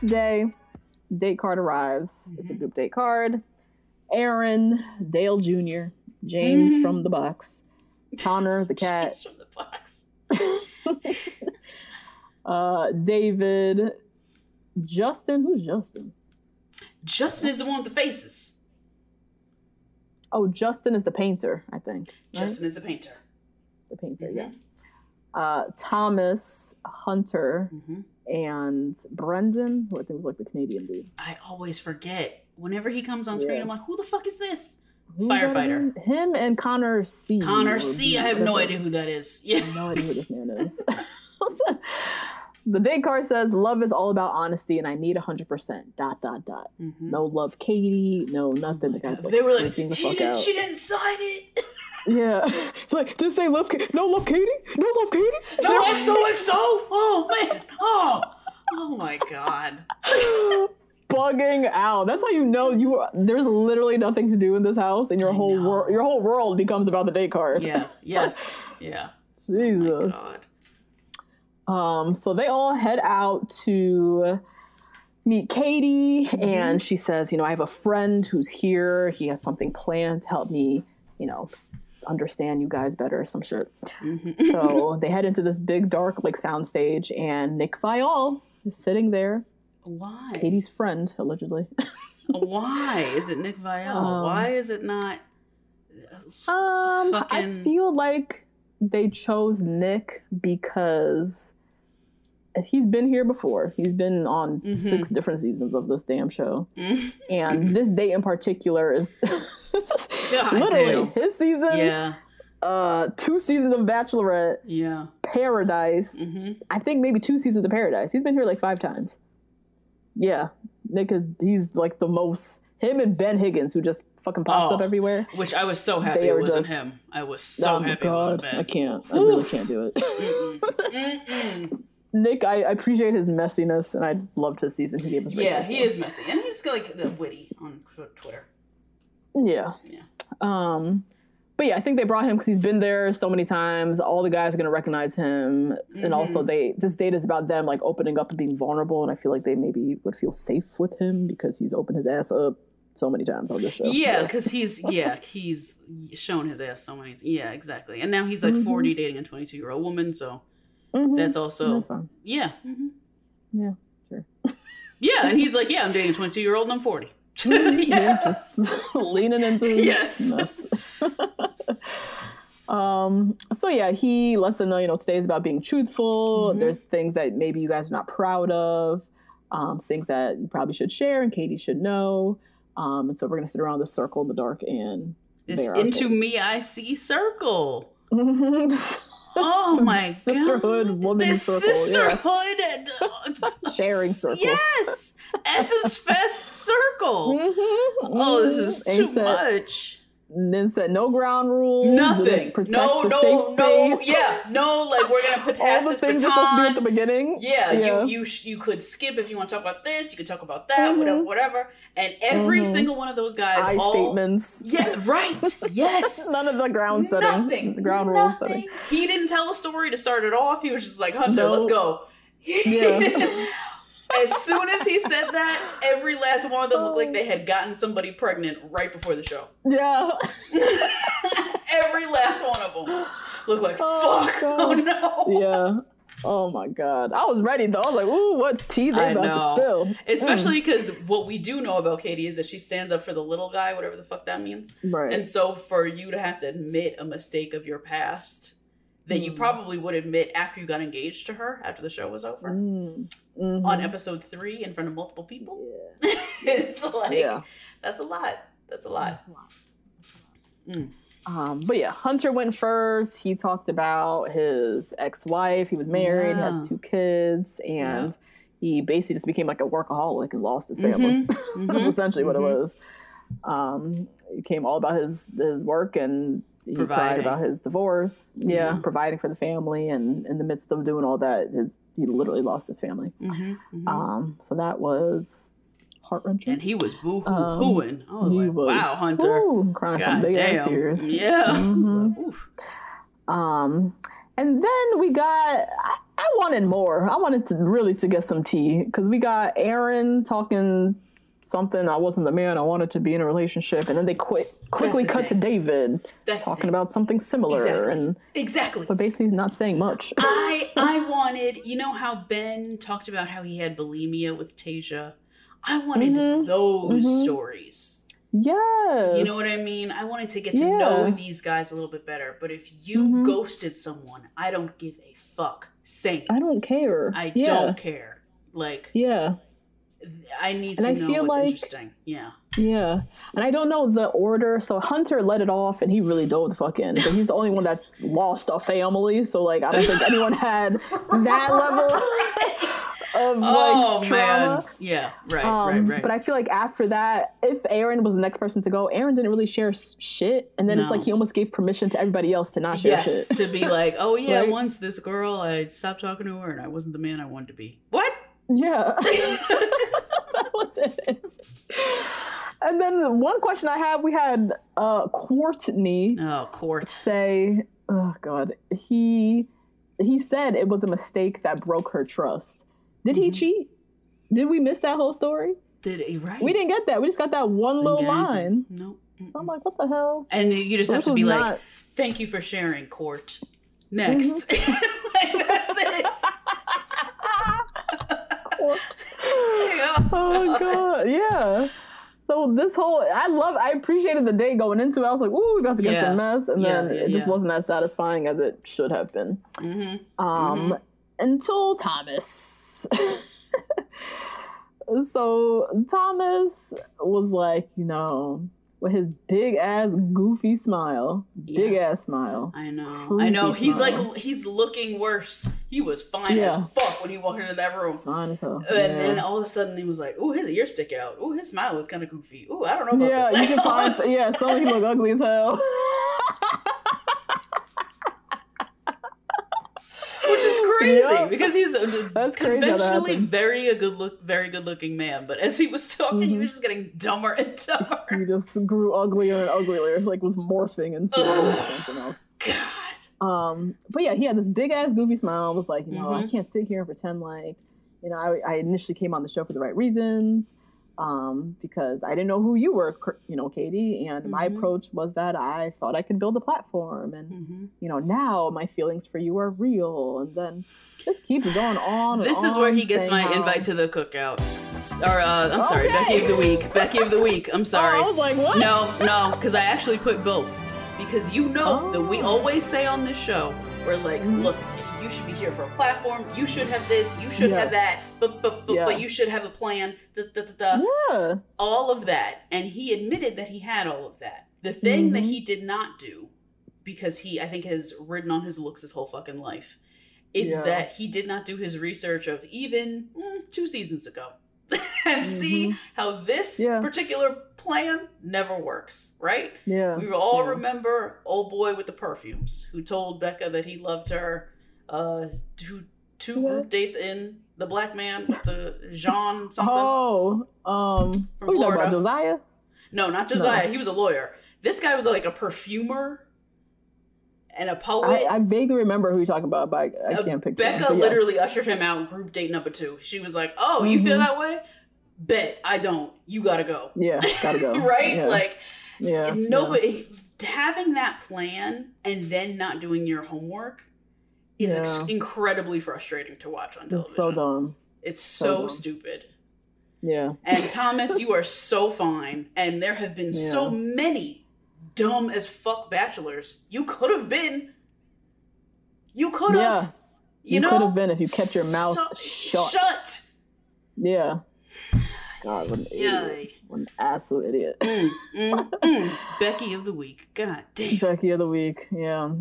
day, date card arrives. It's a group date card. Aaron, Dale Jr., James from the box, Connor the cat. James from the box. David, Justin. Who's Justin? Justin is the one with the faces. Oh, Justin is the painter, I think. Right? Justin is the painter. The painter, yes. Thomas, Hunter, and Brendan, who I think was like the Canadian dude. I always forget. Whenever he comes on screen, I'm like, who the fuck is this? Who's Firefighter. Him and Connor C. Connor C. I have no idea who that is. Yeah. I have no idea who this man is. The date card says, love is all about honesty and I need 100%. ... No love Katie, no nothing. The guys they were like, the fuck out. She didn't sign it. Yeah. It's like, just say love Katie. No love Katie? No love Katie? No XOXO? Oh, man. Oh my God. Bugging out. That's how you know there's literally nothing to do in this house and your whole world becomes about the date card. Yeah. Yes. Yeah. Jesus. Oh my God. So they all head out to meet Katie, and she says, I have a friend who's here. He has something planned to help me, understand you guys better, some shit. So they head into this big, dark, sound stage, and Nick Viall is sitting there. Why? Katie's friend, allegedly. Why is it Nick Viall? Why is it not I feel like they chose Nick because he's been here before. He's been on 6 different seasons of this damn show. And this date in particular is literally his season. Yeah. 2 seasons of Bachelorette. Yeah. Paradise. I think maybe 2 seasons of Paradise. He's been here 5 times. Yeah. Nick he's the most, him and Ben Higgins, who just fucking pops up everywhere. Which I was so happy it wasn't him. I was so happy it wasn't Ben. I can't. I really can't do it. Nick, I appreciate his messiness, and I loved his season he gave us. Yeah, he is messy, and he's witty on Twitter. Yeah. But yeah, I think they brought him because he's been there so many times. All the guys are gonna recognize him, and also this date is about them opening up and being vulnerable, and I feel like they maybe would feel safe with him because he's opened his ass up so many times on this show. Yeah, because he's shown his ass so many. Yeah, exactly. And now he's 40 dating a 22-year-old woman, so. That's also that's fine. Yeah. Yeah, sure. Yeah, and he's like, I'm dating a 22-year-old and I'm 40. Yeah, just leaning into yes. Mess. So yeah, he lets them know, today's about being truthful. There's things that maybe you guys are not proud of, things that you probably should share and Katie should know. And so we're gonna sit around this circle in the dark and this into me I see circle. Oh my sisterhood, God. Woman this circle. Sisterhood. Sharing circle. Yes. Essence Fest circle. Oh, this is too much. And then said no ground rules. Nothing. Protect the safe space. Yeah. No, we're gonna pass all the this things baton. You're supposed to do at the beginning. Yeah. You could skip if you want to talk about this. You could talk about that. Whatever. And every single one of those guys. Statements. Yeah. Right. Yes. None of the ground setting. Nothing. The ground rules setting. He didn't tell a story to start it off. He was just like, Hunter, let's go. Yeah. As soon as he said that, every last one of them looked like they had gotten somebody pregnant right before the show. Yeah. Every last one of them looked like, fuck. God. Oh, no. Yeah. Oh, my God. I was ready, though. I was like, ooh, what's tea they about to spill? Especially because what we do know about Katie is that she stands up for the little guy, whatever the fuck that means. Right. And so for you to have to admit a mistake of your past that you probably would admit after you got engaged to her, after the show was over, on episode 3 in front of multiple people. Yeah. It's that's a lot. That's a lot. But yeah, Hunter went first. He talked about his ex-wife. He was married, has 2 kids, and he basically just became like a workaholic and lost his family. That's essentially what it was. It became all about his work, and he cried about his divorce. Yeah, providing for the family, and in the midst of doing all that, he literally lost his family. So that was heart-wrenching. And he was boo-hoo-hooing. I was like, wow, Hunter. Crying some big-ass tears. Yeah. And then we got, I wanted more. I wanted to really to get some tea because we got Aaron talking something. I wasn't the man I wanted to be in a relationship, and then they quickly cut to David talking about something similar but basically not saying much. I wanted, you know how Ben talked about how he had bulimia with Tasia? I wanted those stories. Yes. You know what I mean? I wanted to get to know these guys a little bit better. But if you ghosted someone, I don't give a fuck. Same. I don't care. I don't care. Like, I need to know what's interesting. Yeah. Yeah. And I don't know the order. So Hunter let it off and he really dove the fuck in. But he's the only one that's lost a family. So, like, I don't think anyone had that level of, like, trauma. Man. Yeah. Right. But I feel like after that, if Aaron was the next person to go, Aaron didn't really share shit. And then it's like he almost gave permission to everybody else to not share shit. To be like, oh, yeah, right? Once this girl, I stopped talking to her and I wasn't the man I wanted to be. What? Yeah. That was it. And then one question I have, we had Courtney say, oh God, he said it was a mistake that broke her trust. Did he cheat? Did we miss that whole story? Did he? Right. We didn't get that. We just got that one little line. Nope. So I'm like, what the hell? And you just have to be like, thank you for sharing, Court. Next. Like, that's it. Oh God, yeah. So this whole, I appreciated the day going into it. I was like, ooh, we about to get some mess, and then it just wasn't as satisfying as it should have been. Until Thomas. So Thomas was like, you know, with his big ass goofy smile, big ass smile. I know. He's smile. Like, he's looking worse. He was fine as fuck when he walked into that room. Fine as hell. And then all of a sudden he was like, ooh, his ears stick out. Ooh, his smile is kind of goofy. Ooh, I don't know about that. You can find, some of him look ugly as hell. Which is crazy because he's conventionally very good looking man, but as he was talking, he was just getting dumber and dumber. He just grew uglier and uglier, like was morphing into something else. God. But yeah, he had this big ass goofy smile. Was like, you know, I can't sit here and pretend like, you know, I initially came on the show for the right reasons. Because I didn't know who you were, you know, Katie, and my approach was that I thought I could build a platform, and you know, now my feelings for you are real, and then just keeps going on. This is where he gets my invite to the cookout. Or I'm sorry, Becky of the week. Becky of the week. I'm sorry. I was like, what? No, because I actually put both, because you know that we always say on this show, we're like, look, you should be here for a platform. You should have this. You should have that. But you should have a plan. Yeah. All of that. And he admitted that he had all of that. The thing that he did not do, because he, I think, has ridden on his looks his whole fucking life, is that he did not do his research of even 2 seasons ago. And see how this particular plan never works, right? Yeah. We all remember old boy with the perfumes who told Becca that he loved her. Two group dates in, the black man with the Jean something. From Florida. About Josiah? No, not Josiah. No. He was a lawyer. This guy was like a perfumer and a poet. I vaguely remember who you're talking about, but I can't picture him. Becca literally ushered him out group date number 2. She was like, oh, you feel that way? Bet I don't. You gotta go. Yeah, gotta go. Right? Yeah. Like, nobody having that plan and then not doing your homework is incredibly frustrating to watch on television. It's so dumb. It's so stupid. Yeah. And Thomas, you are so fine. And there have been so many dumb as fuck bachelors. You could have been. You could have. Yeah. You could have been if you kept your mouth shut. Yeah. God, what an idiot. What an absolute idiot. Becky of the week. God damn. Becky of the week, yeah.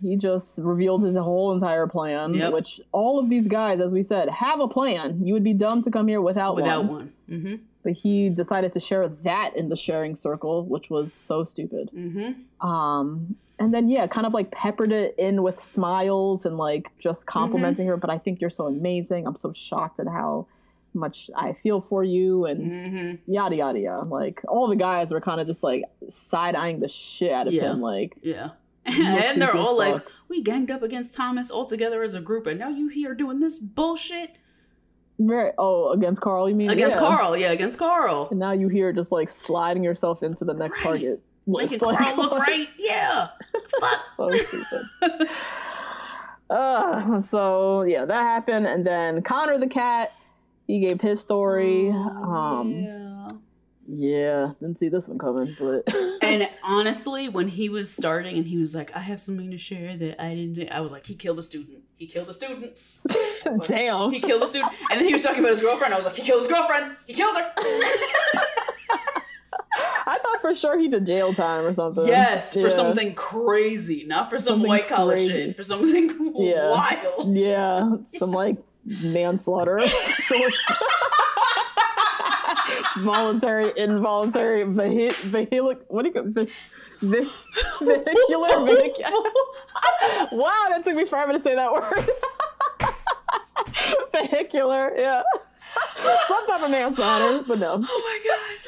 He just revealed his whole entire plan, which all of these guys, as we said, have a plan. You would be dumb to come here without one. But he decided to share that in the sharing circle, which was so stupid. And then, kind of like peppered it in with smiles and like just complimenting her. But I think you're so amazing. I'm so shocked at how much I feel for you and yada yada yada. Like all the guys were kind of just like side eyeing the shit out of him. Like And they're all like, we ganged up against Thomas all together as a group, and now you here doing this bullshit. Right. Oh, against Carl, you mean? Against Carl, yeah, against Carl. And now you here just like sliding yourself into the next target. Making Carl look right. Yeah. Fuck. So stupid. So yeah, that happened, and then Connor the cat, he gave his story. Yeah, didn't see this one coming, but and honestly, when he was starting and he was like, I have something to share that I didn't do, I was like, he killed a student. He killed a student. Like, damn. He killed a student. And then he was talking about his girlfriend. I was like, he killed his girlfriend. He killed her. I thought for sure he did jail time or something. Yes, for something crazy. Not for some white collar shit. For something wild. Yeah, some like manslaughter. Voluntary, involuntary, vehicular. What do you call vehicular? Wow, that took me forever to say that word. Vehicular, yeah. Some type of manslaughter, but no. Oh my god.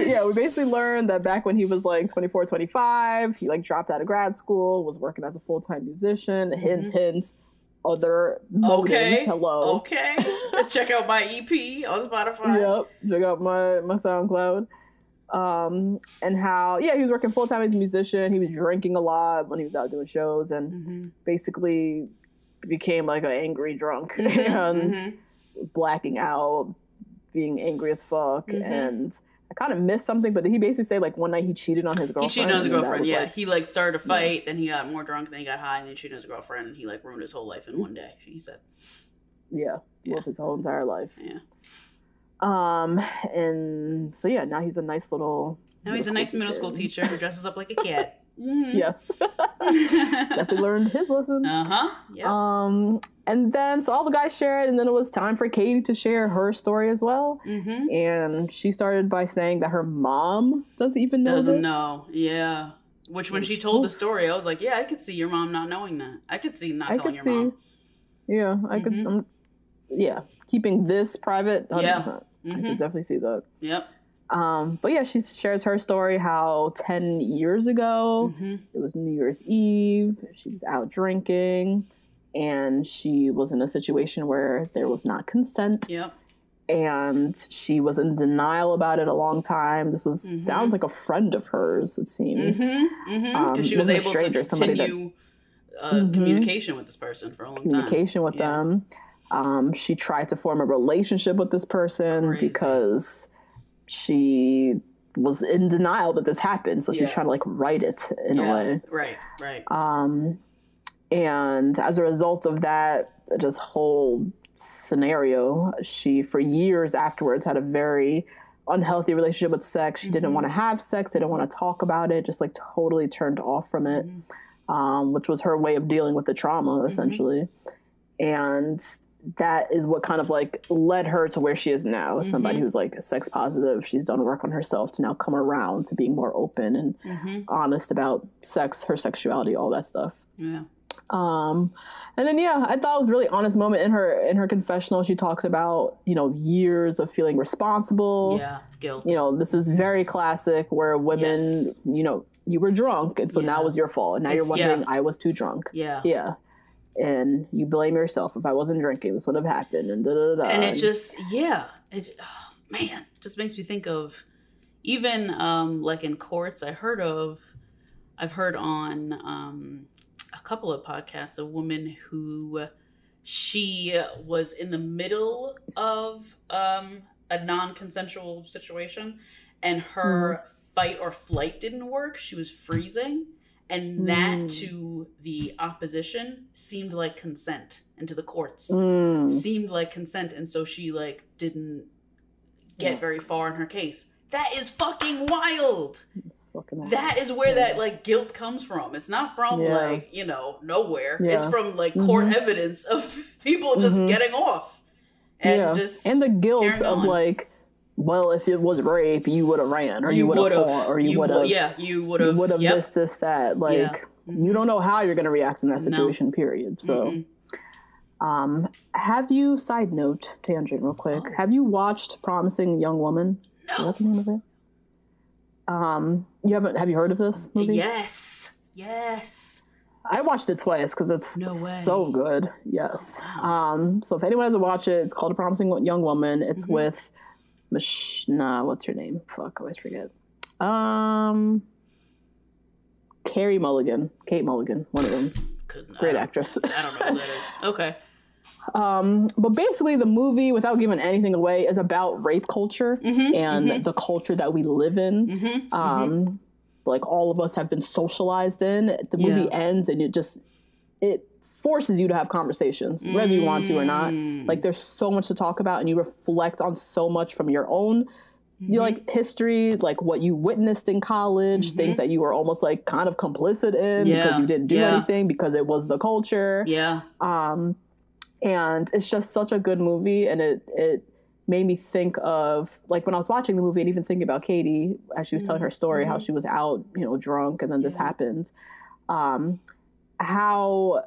Yeah, we basically learned that back when he was like 24, 25, he like dropped out of grad school, was working as a full-time musician. Hint, hint. Other motives. Hello. Okay. Check out my EP on Spotify. Yep. Check out my SoundCloud. And how he was working full time as a musician. He was drinking a lot when he was out doing shows, and basically became like an angry drunk and was blacking out, being angry as fuck. And I kind of missed something, but did he basically say like one night he cheated on his girlfriend? He cheated on his girlfriend, yeah. He like started a fight, then he got more drunk, then he got high, and then cheated on his girlfriend, and he like ruined his whole life in one day, he said. Yeah. His whole entire life. Yeah. And so now he's a nice little... Now he's a nice middle school teacher who dresses up like a cat. Yes. Definitely learned his lesson. Yeah. And then so all the guys shared, and then it was time for Katie to share her story as well. And she started by saying that her mom doesn't even know Doesn't know. Yeah. Which when she told the story, I was like, yeah, I could see your mom not knowing that. I could see not telling your mom. Yeah, I could. Keeping this private, 100%. I could definitely see that. Yep. But she shares her story how 10 years ago, it was New Year's Eve, she was out drinking, and she was in a situation where there was not consent. Yep. And she was in denial about it a long time. This was sounds like a friend of hers, it seems. Because she was able to continue communication with this person for a long time. Communication with them. She tried to form a relationship with this person because she was in denial that this happened. So she was trying to like write it in a way. Right. And as a result of that, just whole scenario, she for years afterwards had a very unhealthy relationship with sex. She didn't want to have sex, didn't want to talk about it, just like totally turned off from it, which was her way of dealing with the trauma essentially. And that is what kind of like led her to where she is now, as somebody who's like sex positive. She's done work on herself to now come around to being more open and honest about sex, her sexuality, all that stuff. Yeah. And then I thought it was a really honest moment in her confessional. She talks about years of feeling responsible, guilt. This is very classic where women you were drunk, and so now it was your fault, and now you're wondering I was too drunk. And you blame yourself. If I wasn't drinking, this would have happened, and and it just just makes me think of even like in courts. I've heard on a couple of podcasts a woman who she was in the middle of a non-consensual situation, and her fight or flight didn't work. She was freezing, and that to the opposition seemed like consent, and to the courts seemed like consent, and so she like didn't get very far in her case. That is fucking wild. That is where that like guilt comes from. It's not from like, nowhere. It's from like court evidence of people just getting off. And and the guilt of like, well, if it was rape, you would have ran, or you would have fought, or you would have this, this, that. Like, you don't know how you're going to react in that situation, period. So, have you, side note, tangent real quick, have you watched Promising Young Woman? No. Is that the name of it? You haven't, have you heard of this movie? Yes. Yes. I watched it twice because it's so good. Yes. Wow. So if anyone hasn't watched it, it's called A Promising Young Woman. It's with what's her name? Fuck, I always forget. Kate Mulligan, one of them. Great actress. I don't know who that is. Okay. But basically the movie, without giving anything away, is about rape culture and the culture that we live in. Like all of us have been socialized in. The movie ends and it forces you to have conversations, whether you want to or not. Like there's so much to talk about and you reflect on so much from your own like history, like what you witnessed in college, things that you were almost like kind of complicit in because you didn't do anything because it was the culture. And it's just such a good movie, and it made me think of, like, when I was watching the movie and even thinking about Katie as she was telling her story, how she was out, you know, drunk, and then this happened. How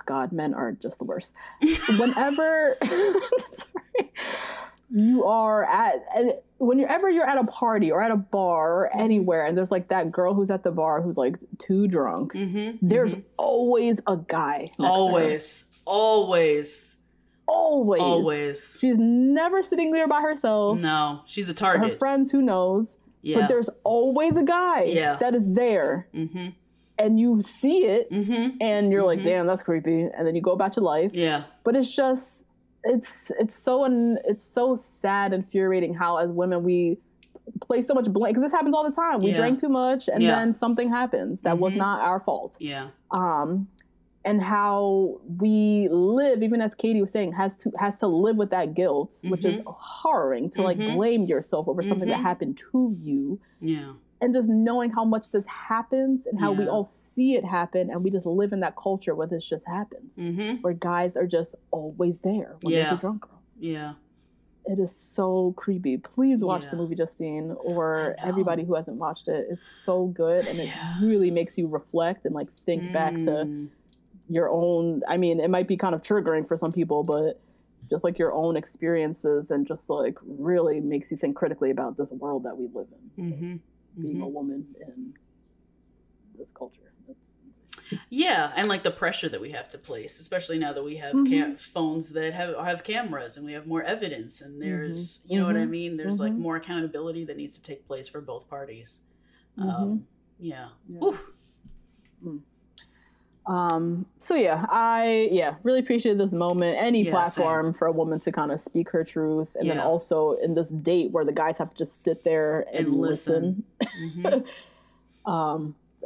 God, men are just the worst. Whenever sorry, whenever you're at a party or at a bar or anywhere, and there's like that girl who's at the bar who's like too drunk, there's always a guy next to her. Always. She's never sitting there by herself. No, she's a target. Her friends, who knows? But there's always a guy that is there. And you see it, and you're like, damn, that's creepy. And then you go about your life. But it's just, it's so sad and infuriating how as women we place so much blame, because this happens all the time. We drank too much, and then something happens that was not our fault. And how we live, even as Katie was saying, has to live with that guilt, which is horrible to like blame yourself over something that happened to you. And just knowing how much this happens and how we all see it happen, and we just live in that culture where this just happens, where guys are just always there when there's a drunk girl. It is so creepy. Please watch the movie Justine, or everybody who hasn't watched it. It's so good, and it really makes you reflect and like think back to your own. I mean, it might be kind of triggering for some people, but just like your own experiences, and just like really makes you think critically about this world that we live in. Being a woman in this culture. And like the pressure that we have to place, especially now that we have phones that have cameras, and we have more evidence, and there's you know what I mean, there's like more accountability that needs to take place for both parties. I really appreciated this moment, any platform for a woman to kind of speak her truth, and then also in this date where the guys have to just sit there and listen.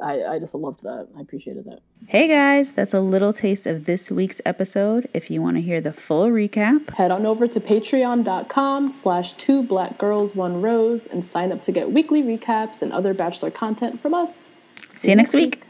I just loved that. I appreciated that. Hey guys, that's a little taste of this week's episode. If you want to hear the full recap, head on over to patreon.com/2blackgirls1rose and sign up to get weekly recaps and other Bachelor content from us. See you next week.